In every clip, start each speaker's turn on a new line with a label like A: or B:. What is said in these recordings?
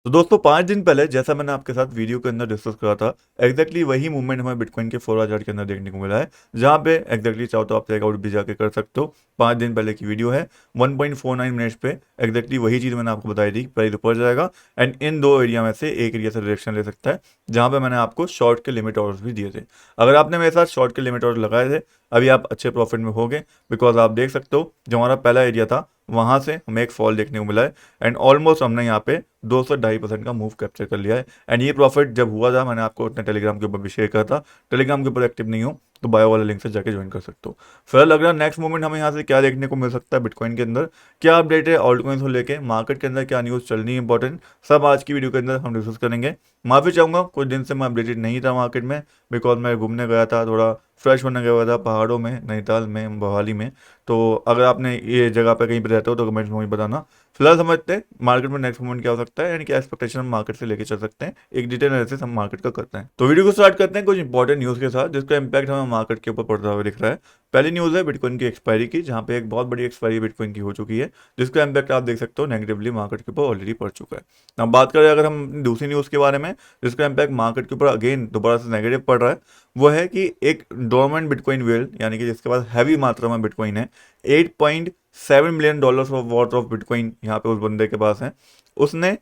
A: तो दोस्तों 5 दिन पहले जैसा मैंने आपके साथ वीडियो के अंदर डिस्कस करा था, एग्जैक्टली वही मूवमेंट हमें बिटकॉइन के 4 चार्ट के अंदर देखने को मिला है, जहां पे एग्जैक्टली चाहो तो आप चेकआउट भी जाके कर सकते हो। 5 दिन पहले की वीडियो है, 1.49 मिनट्स पे एग्जैक्टली वही चीज़ मैंने आपको बताई थी, प्राइस ऊपर जाएगा एंड इन दो एरिया में से एक एरिया से डायरेक्शन ले सकता है, जहां पे मैंने आपको शॉर्ट के लिमिट ऑर्डर्स भी दिए थे। अगर आपने मेरे साथ शॉर्ट के लिमिट ऑर्डर लगाए थे, अभी आप अच्छे प्रॉफिट में होगे, बिकॉज आप देख सकते हो जो हमारा पहला एरिया था वहां से हमें एक फॉल देखने को मिला है एंड ऑलमोस्ट हमने यहाँ पे 2 से 2.5% का मूव कैप्चर कर लिया है। एंड ये प्रॉफिट जब हुआ था मैंने आपको अपने टेलीग्राम के ऊपर भी शेयर करा था। टेलीग्राम के ऊपर एक्टिव नहीं हो तो बायो वाले लिंक से जाके ज्वाइन कर सकते हो। फिर लग रहा है नेक्स्ट मूवमेंट हमें यहाँ से क्या देखने को मिल सकता है बिटकॉइन के अंदर, क्या अपडेट है ऑल्ट कॉइन्स को लेके, मार्केट के अंदर क्या न्यूज़ चलनी है इंपॉर्टेंट, सब आज की वीडियो के अंदर हम डिस्कस करेंगे। माफी चाहूंगा कुछ दिन से मैं अपडेटेड नहीं था मार्केट में, बिकॉज मैं घूमने गया था, थोड़ा फ्रेश होने गया हुआ था पहाड़ों में, नैनीताल में, मोहाली में। तो अगर आपने ये जगह पे कहीं पे रहते हो तो कमेंट्स में मुझे बताना। फिलहाल समझते हैं मार्केट में नेक्स्ट मूवमेंट क्या हो सकता है एंड क्या एक्सपेक्टेशन हम मार्केट से लेके चल सकते हैं, एक डिटेल एनालिसिस हम मार्केट का करते हैं। तो वीडियो को स्टार्ट करते हैं कुछ इंपॉर्टेंट न्यूज़ के साथ जिसका इंपैक्ट हमें मार्केट के ऊपर पड़ता हुआ दिख रहा है। पहली न्यूज़ है बिटकॉइन की एक्सपायरी की, जहां पे एक बहुत बड़ी एक्सपायरी बिटकॉइन की हो चुकी है, जिसका इंपैक्ट आप देख सकते हो नेगेटिवली मार्केट के ऊपर ऑलरेडी पड़ चुका है। अब बात करें अगर हम दूसरी न्यूज़ के बारे में जिसका इंपैक्ट मार्केट के ऊपर अगेन दोबारा से नेगेटिव पड़ रहा है, वो है कि एक डोरमेंट बिटकॉइन वेल यानी कि जिसके पास हैवी मात्रा में बिटकॉइन है, $8.7 मिलियन वर्थ ऑफ बिटकॉइन यहाँ पे उस बंदे के पास है। उसने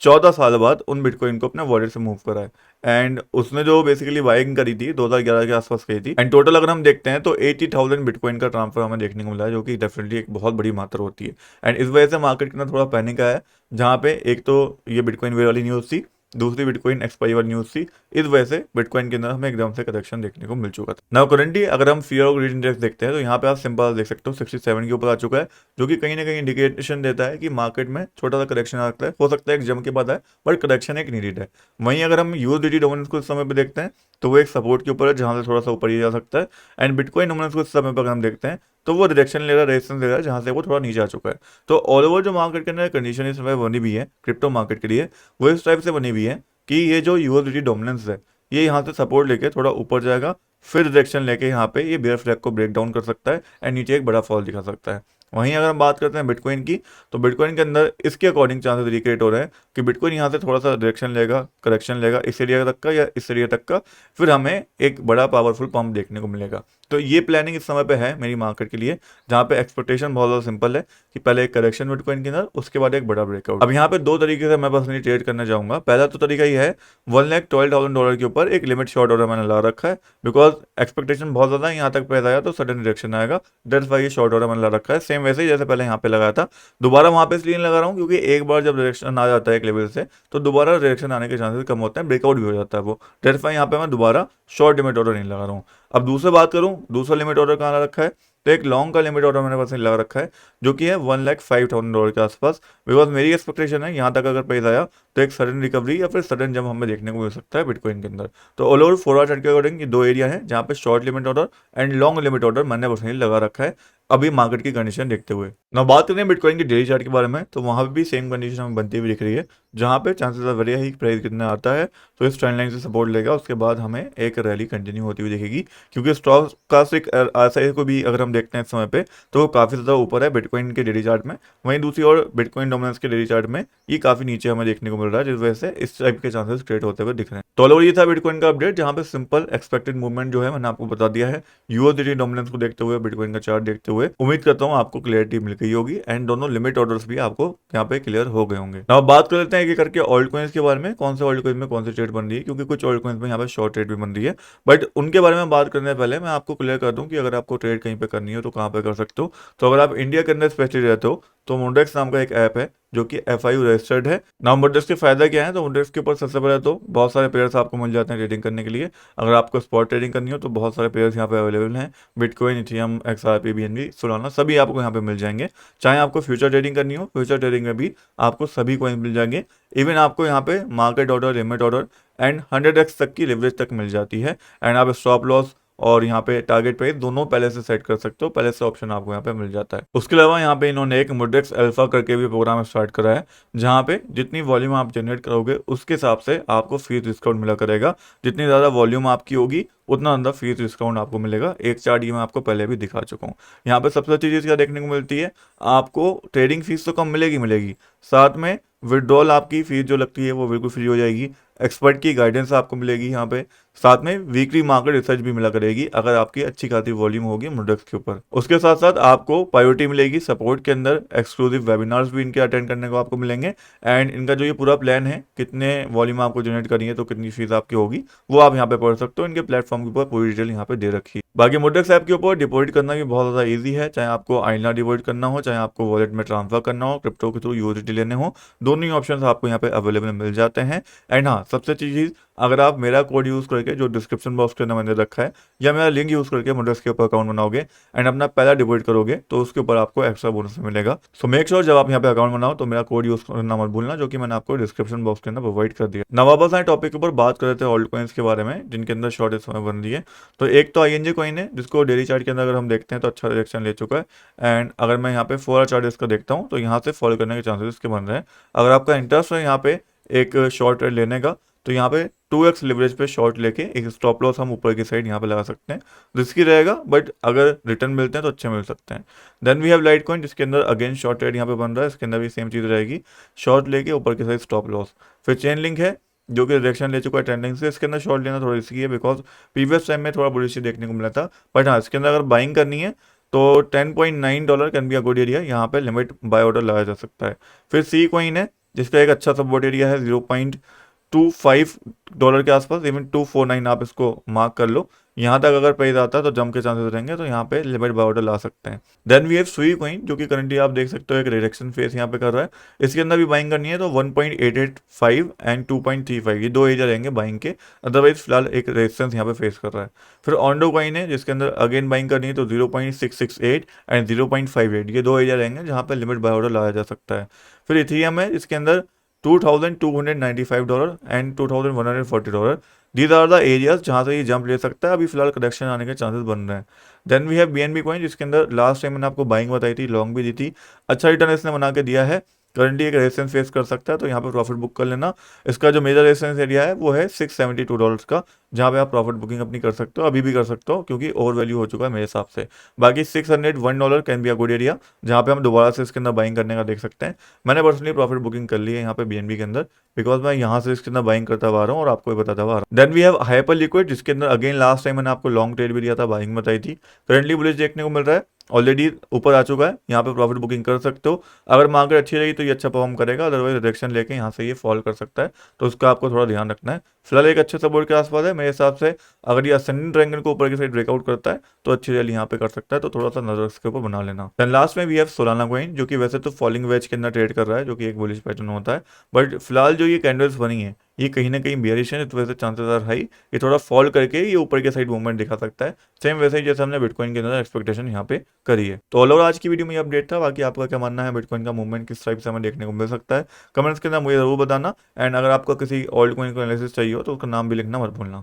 A: 14 साल बाद उन बिटकॉइन को अपने वॉलेट से मूव करा है एंड उसने जो बेसिकली बाइंग करी थी 2011 के आसपास करी थी एंड टोटल अगर हम देखते हैं तो 80,000 बिटकॉइन का ट्रांसफर हमें देखने को मिला है, जो कि डेफिनेटली एक बहुत बड़ी मात्रा होती है। एंड इस वजह से मार्केट के अंदर थोड़ा पैनिक आया है, जहाँ पे एक तो ये बिटकॉइन वेल वाली न्यूज़ थी, दूसरी बिटकॉइन एक्सपायरी वाली न्यूज़ थी। इस वजह से बिटकॉइन के अंदर हमें एकदम से करेक्शन देखने को मिल चुका था। नाउ करंटली अगर हम फियर ऑफ ग्रीड इंडेक्स देखते हैं तो यहाँ पे आप सिंपल देख सकते हो 67 के ऊपर आ चुका है, जो कि कहीं ना कहीं इंडिकेशन देता है कि मार्केट में छोटा सा करेक्शन आ सकता है, हो सकता है एक जम के बाद है, बट करेक्शन एक नीडेड है। वहीं अगर हम यूएसडीटी डोमिनेंस को इस समय पे देखते हैं तो वो एक सपोर्ट के ऊपर है, जहां से थोड़ा सा ऊपर ही जा सकता है। एंड बिटकॉइन डोमिनेंस को इस समय पर अगर हम देखते हैं तो वो डायरेक्शन ले रहा है, रेजिस्टेंस ले रहा है, जहां से वो थोड़ा नीचे आ चुका है। तो ऑल ओवर जो मार्केट के अंदर कंडीशन इस समय बनी हुई है क्रिप्टो मार्केट के लिए, वो इस टाइप से बनी हुई है कि ये जो यूएसडीटी डोमिनेंस है ये यहाँ से सपोर्ट लेके थोड़ा ऊपर जाएगा, फिर डायरेक्शन लेके यहाँ पे ये बेयर फ्लैग को ब्रेक डाउन कर सकता है एंड नीचे एक बड़ा फॉल दिखा सकता है। वहीं अगर हम बात करते हैं बिटकॉइन की, तो बिटकॉइन के अंदर इसके अकॉर्डिंग चांसेस रिक्रिएट हो रहे हैं कि बिटकॉइन यहाँ से थोड़ा सा डायरेक्शन लेगा, करेक्शन लेगा इस एरिया तक का या इस एरिया तक का, फिर हमें एक बड़ा पावरफुल पंप देखने को मिलेगा। तो ये प्लानिंग इस समय पे है मेरी मार्केट के लिए, जहाँ पे एक्सपेक्टेशन बहुत ज़्यादा सिंपल है कि पहले एक करेक्शन बिटकॉइन के अंदर, उसके बाद एक बड़ा ब्रेकआउट। अब यहाँ पे दो तरीके से मैं पर्सनली ट्रेड करना चाहूंगा। पहला तो तरीका ये है, $1,12,000 के ऊपर एक लिमिट शॉर्ट ऑर्डर मैंने ला रखा है, बिकॉज एक्सपेक्टेशन बहुत ज़्यादा है यहाँ तक पैसा आया तो सडन डायरेक्शन आएगा, दैट्स वाई ये शॉर्ट ऑर्डर मैंने ला रखा है। सेम वैसे ही जैसे पहले यहाँ पे लगाया था, दोबारा वहाँ पे इसलिए नहीं लगा रहा हूँ क्योंकि एक बार जब डायरेक्शन आ जाता है एक लेवल से तो दोबारा डायरेक्शन आने के चांसेस कम होते हैं, ब्रेकआउट भी हो जाता है वो, दैट्स वाई यहाँ पे मैं दोबारा शॉर्ट लिमिट ऑर्डर नहीं लगा रहा हूँ। अब दूसरा बात करूँ, दूसरा लिमिट ऑर्डर कहाँ ला रखा है, तो एक लॉन्ग का लिमिट ऑर्डर मैंने पर्सनली लगा रखा है, जो कि है $1,05,000 के आसपास, बिकॉज मेरी एक्सपेक्टेशन है यहाँ तक अगर प्राइस आया तो एक सडन रिकवरी या फिर सडन जंप हमें देखने को मिल सकता है बिटकॉइन के अंदर। तो ऑल ओवर 4 आवर चार्ट के अकॉर्डिंग ये दो एरिया है जहाँ पे short limit order and long limit order मैंने पर्सनली लगा रखा है, अभी मार्केट की कंडीशन देखते हुए। ना बात करें बिटकॉइन की डेली चार्ट के बारे में, तो वहाँ पे भी सेम कंडीशन हमें बनती हुई दिख रही है, जहाँ पे chances of very high price कितना आता है तो इस ट्रेंड लाइन से सपोर्ट लेगा, उसके बाद हमें एक रैली कंटिन्यू होती हुई दिखेगी, क्योंकि स्टॉक का ऐसा को भी अगर हम देखते हैं इस समय पे तो वो काफ़ी ज़्यादा ऊपर है बिटकॉइन के डेली चार्ट में। वहीं दूसरी ओर बिटकॉइन डोमिनेंस के डेली चार्ट में ये काफ़ी नीचे हमें देखने को मिल रहा है, जिस वजह से इस टाइप के चांसेस क्रिएट होते हुए दिख रहे हैं। तो ऑल ओवर ये था बिटकॉइन का अपडेट, जहाँ पे सिंपल एक्सपेक्टेड मूवमेंट जो है मैंने आपको बता दिया है। यूएसडीटी डोमिनेंस को देखते हुए, बिटकॉइन का चार्ट देखते हुए उम्मीद करता हूँ आपको क्लियरिटी मिल गई होगी एंड दोनों लिमिट ऑर्डर्स भी आपको यहाँ पे क्लियर हो गए होंगे। अब बात कर लेते हैं एक करके ऑल्ट कॉइन्स के बारे में, कौन से ऑल्ट कॉइन में कौन सी ट्रेड बन रही है, क्योंकि कुछ ऑल्ट कॉइन्स में यहाँ पे शॉर्ट ट्रेड भी बन रही है, बट उनके बारे में बात करने से पहले मैं आपको क्लियर कर दूं कि अगर आपको ट्रेड कहीं पे करनी हो तो कहाँ पे कर सकते हो। तो अगर आप इंडिया के अंदर स्पेशली रहते हो तो मोडेक्स नाम का एक ऐप है जो कि FIU रजिस्टर्ड है। नाउ मोडेक्स के फायदा क्या है, तो मोडेक्स के ऊपर सबसे पहले तो बहुत सारे पेयर्स आपको मिल जाते हैं ट्रेडिंग करने के लिए। अगर आपको स्पॉट ट्रेडिंग करनी हो तो बहुत सारे पेयर्स यहाँ पे अवेलेबल हैं, bitcoin, Ethereum, XRP, BNB, Solana, सभी आपको यहाँ पे मिल जाएंगे। चाहे आपको फ्यूचर ट्रेडिंग करनी हो, फ्यूचर ट्रेडिंग में भी आपको सभी कॉइन मिल जाएंगे। इवन आपको यहाँ पे market order, limit order and 100x तक की लिवरेज तक मिल जाती है। एंड आप स्टॉप लॉस और यहाँ पे टारगेट प्राइस दोनों पहले से सेट कर सकते हो, पहले से ऑप्शन आपको यहाँ पे मिल जाता है। उसके अलावा यहाँ पे इन्होंने एक मुड्रेक्स अल्फा करके भी प्रोग्राम स्टार्ट करा है, जहाँ पे जितनी वॉल्यूम आप जनरेट करोगे उसके हिसाब से आपको फीस डिस्काउंट मिला करेगा। जितनी ज़्यादा वॉल्यूम आपकी होगी उतना ज़्यादा फीस डिस्काउंट आपको मिलेगा। एक चार्ट ये मैं आपको पहले भी दिखा चुका हूँ। यहाँ पे सबसे अच्छी चीज़ क्या देखने को मिलती है, आपको ट्रेडिंग फीस तो कम मिलेगी, साथ में विड्रॉल आपकी फीस जो लगती है वो बिल्कुल फ्री हो जाएगी। एक्सपर्ट की गाइडेंस आपको मिलेगी यहाँ पे, साथ में वीकली मार्केट रिसर्च भी मिला करेगी अगर आपकी अच्छी खासी वॉल्यूम होगी मोडेक्स के ऊपर। उसके साथ साथ आपको प्रायोरिटी मिलेगी सपोर्ट के अंदर, एक्सक्लूसिव वेबिनार्स भी इनके अटेंड करने को आपको मिलेंगे। एंड इनका जो ये पूरा प्लान है, कितने वॉल्यूम आपको जनरेट करनी है तो कितनी फीस आपकी होगी, वो आप यहाँ पे पढ़ सकते हो। इनके प्लेटफॉर्म के ऊपर पूरी डिटेल यहाँ पे दे रखी है। बाकी मोडेक्स ऐप के ऊपर डिपॉजिट करना भी बहुत ज़्यादा ईजी है, चाहे आपको आइना डिपॉजिट करना हो, चाहे आपको वॉलेट में ट्रांसफर करना हो, क्रिप्टो के थ्रू यूएसडी लेने हो, दोनों ही ऑप्शन आपको यहाँ पे अवेलेबल मिल जाते हैं। एंड हाँ, सबसे अच्छी चीज़, अगर आप मेरा कोड यूज़ करके जो डिस्क्रिप्शन बॉक्स के अंदर मैंने रखा है, या मेरा लिंक यूज़ करके मोडेक्स के ऊपर अकाउंट बनाओगे एंड अपना पहला डिपॉजिट करोगे तो उसके ऊपर आपको एक्स्ट्रा बोनस मिलेगा। सो मेक श्योर जब आप यहाँ पे अकाउंट बनाओ तो मेरा कोड यूज़ करना मत भूलना, जो कि मैंने आपको डिस्क्रिप्शन बॉक्स के अंदर प्रोवाइड कर दिया। ना वापस आए टॉपिक के ऊपर, बात कर रहे थे ऑल्ट कॉइन्स के बारे में जिनके अंदर शॉर्ट इस समय बन रही है। तो एक तो INJ कॉइन है जिसको डेली चार्ट के अंदर अगर हम देखते हैं तो अच्छा रिएक्शन ले चुका है। एंड अगर मैं यहाँ पे 4 आवर चार्ट इसका देखता हूँ तो यहाँ से फॉलो करने के चांसेस इसके बन रहे हैं। अगर आपका इंटरेस्ट है यहाँ पे एक शॉर्ट ट्रेड लेने का, तो यहाँ पे 2x लिवरेज पे शॉर्ट लेके एक स्टॉप लॉस हम ऊपर की साइड यहाँ पे लगा सकते हैं। रिस्की रहेगा बट अगर रिटर्न मिलते हैं तो अच्छे मिल सकते हैं। Then we have Litecoin जिसके अंदर अगेन शॉर्ट ट्रेड यहाँ पे बन रहा है, इसके अंदर भी सेम चीज़ रहेगी, शॉर्ट लेके ऊपर की साइड स्टॉप लॉस। फिर चेन लिंक है जो कि डायरेक्शन ले चुका है ट्रेंडिंग से, इसके अंदर शॉर्ट लेना थोड़ा रिस्की है बिकॉज प्रीवियस टाइम में थोड़ा बुलिश देखने को मिला था। बट हाँ, इसके अंदर अगर बाइंग करनी है तो $10.9 can be a good area, यहाँ पे लिमिट बाय ऑर्डर लगाया जा सकता है। फिर सी कॉइन है जिसका एक अच्छा सपोर्ट एरिया है $0.25 के आसपास, इवन 249 आप इसको मार्क कर लो। यहाँ तक अगर प्राइस आता है तो जंप के चांसेस रहेंगे, तो यहाँ पे लिमिट बाय ऑर्डर ला सकते हैं। देन वी हैव सुई कॉइन जो कि करंटली आप देख सकते हो एक रिडक्शन फेस यहाँ पे कर रहा है। इसके अंदर भी बाइंग करनी है तो 1.885 एंड 2.35 ये दो एरिया रहेंगे बाइंग के, अदरवाइज फिलहाल एक रेजिस्टेंस यहाँ पे फेस कर रहा है। फिर ऑन्डो कॉइन है जिसके अंदर अगेन बाइंग करनी है तो 0.668 एंड 0.58 ये दो एरिया रहेंगे जहाँ पे लिमिट बाय ऑर्डर लाया जा सकता है। फिर इथेरियम है जिसके अंदर $2,295 and $2,140, these are the areas जहाँ से ये जंप ले सकता है। अभी फिलहाल करेक्शन आने के चांसेस बन रहे हैं। Then we have BNB coin जिसके अंदर लास्ट टाइम मैंने आपको बाइंग बताई थी, लॉन्ग भी दी थी, अच्छा रिटर्न इसने बना के दिया है। करंटली एक रेजिस्टेंस फेस कर सकता है तो यहाँ पे प्रॉफिट बुक कर लेना। इसका जो मेजर रेजिस्टेंस एरिया है वो है $672 का, जहाँ पे आप प्रॉफिट बुकिंग अपनी कर सकते हो, अभी भी कर सकते हो क्योंकि ओवर वैल्यू हो चुका है मेरे हिसाब से। बाकी $601 can be a good area जहाँ पे हम दोबारा से इसके अंदर बाइंग करने का देख सकते हैं। मैंने पर्सनली प्रॉफिट बुकिंग कर ली है यहाँ पे BNB के अंदर, बिकॉज मैं यहाँ से इसके अंदर बाइंग करता हुआ आ रहा हूँ और आपको भी बताता हुआ आ रहा हूँ। Then we have Hyperliquid जिसके अंदर अगेन लास्ट टाइम मैंने आपको लॉन्ग ट्रेड भी दिया था, बाइंग बताई थी। करंटली बुलिश देखने को मिल रहा है, ऑलरेडी ऊपर आ चुका है, यहाँ पे प्रॉफिट बुकिंग कर सकते हो। अगर मार्केट अच्छी रही तो ये अच्छा परफॉर्म करेगा, अदरवाइज रिडक्शन लेके यहाँ से ये फॉल कर सकता है, तो उसका आपको थोड़ा ध्यान रखना है। फिलहाल एक अच्छे सपोर्ट के आसपास है मेरे हिसाब से। अगर ये असेंडिंग ट्रायंगल को ऊपर की साइड ब्रेकआउट करता है तो अच्छी रैली यहाँ पे कर सकता है, तो थोड़ा सा नजर इसके ऊपर बना लेना। देन लास्ट में वी हैव सोलाना कॉइन जो कि वैसे तो फॉलिंग वेज के अंदर ट्रेड कर रहा है, जो कि एक बुलिश पैटर्न होता है, बट फिलहाल जो ये कैंडल्स बनी है ये कहीं ना कहीं बेयरिश है, तो वैसे चांसेस आर हाई ये थोड़ा फॉल करके ये ऊपर के साइड मूवमेंट दिखा सकता है, सेम वैसे ही जैसे हमने बिटकॉइन के अंदर एक्सपेक्टेशन यहाँ पे करी है। तो ऑल ओवर आज की वीडियो में ये अपडेट था। बाकी आपका क्या मानना है, बिटकॉइन का मूवमेंट किस टाइप से हमें देखने को मिल सकता है, कमेंट्स के अंदर मुझे जरूर बताना। एंड अगर आपको किसी ऑल्ट कॉइन का एनालिसिस चाहिए हो तो उसका नाम भी लिखना मत भूलना।